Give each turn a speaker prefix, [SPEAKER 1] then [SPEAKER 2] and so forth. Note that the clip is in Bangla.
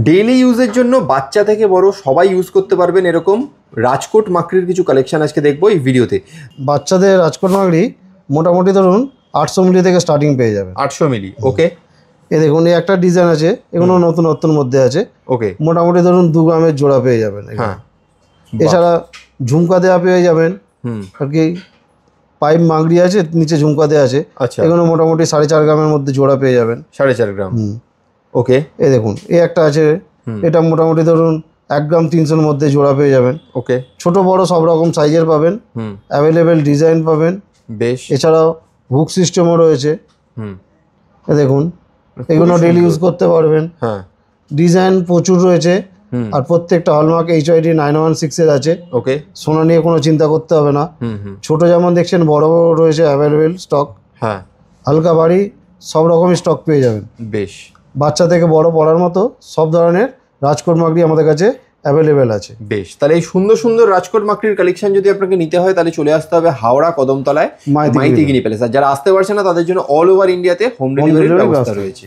[SPEAKER 1] ডেইলি ইউজের জন্য বাচ্চা থেকে বড় সবাই ইউজ করতে পারবেন এরকম রাজকোট মাকড়ির কিছু কালেকশন আজকে দেখবো এই ভিডিওতে।
[SPEAKER 2] বাচ্চাদের রাজকোট মাকড়ি মোটামুটি ধরুন 800 মিলি থেকে স্টার্টিং পেয়ে যাবেন।
[SPEAKER 1] 800 মিলি, ওকে।
[SPEAKER 2] এ দেখুন এই একটা ডিজাইন আছে, এগুলো নতুনত্বর মধ্যে আছে,
[SPEAKER 1] ওকে।
[SPEAKER 2] মোটামুটি ধরুন 2 গ্রামের জোড়া পেয়ে যাবেন।
[SPEAKER 1] হ্যাঁ,
[SPEAKER 2] এছাড়া ঝুমকা দেওয়া পেয়ে যাবেন, আর কি পাইপ মাগড়ি আছে, নিচে ঝুমকা দেওয়া আছে।
[SPEAKER 1] আচ্ছা,
[SPEAKER 2] এগুলো মোটামুটি 4.5 গ্রামের মধ্যে জোড়া পেয়ে যাবেন।
[SPEAKER 1] 4.5 গ্রাম, ওকে।
[SPEAKER 2] এই দেখুন এই একটা আছে, এটা মোটামুটি ধরুন 1 গ্রাম 300-এর মধ্যে জোড়া পেয়ে যাবেন।
[SPEAKER 1] ওকে,
[SPEAKER 2] ছোট বড় সব রকম সাইজের পাবেন, অ্যাভেলেবেল ডিজাইন পাবেন।
[SPEAKER 1] বেশ।
[SPEAKER 2] এছাড়াও হুক সিস্টেমও রয়েছে। এই দেখুন এগুলো ডেইলি ইউজ করতে পারবেন।
[SPEAKER 1] হ্যাঁ,
[SPEAKER 2] ডিজাইন প্রচুর রয়েছে, আর প্রত্যেকটা হলমার্ক HID 916-এর আছে।
[SPEAKER 1] ওকে,
[SPEAKER 2] সোনা নিয়ে কোনো চিন্তা করতে হবে না। ছোট যেমন দেখছেন, বড় বড় রয়েছে অ্যাভেলেবেল স্টক।
[SPEAKER 1] হ্যাঁ,
[SPEAKER 2] হালকা ভারী সব রকমই স্টক পেয়ে যাবেন।
[SPEAKER 1] বেশ।
[SPEAKER 2] বাচ্চা থেকে বড় পড়ার মতো সব ধরনের রাজকোট মাকড়ি আমাদের কাছে অ্যাভেলেবেল আছে।
[SPEAKER 1] বেশ, তাহলে এই সুন্দর সুন্দর রাজকোট মাকড়ির কালেকশন যদি আপনাকে নিতে হয় তাহলে চলে আসতে হবে হাওড়া কদমতলায় মাইতিগিনি প্যালেস। আর যারা আসতে পারছে না তাদের জন্য অল ওভার ইন্ডিয়াতে হোম ডেলিভারির ব্যবস্থা রয়েছে।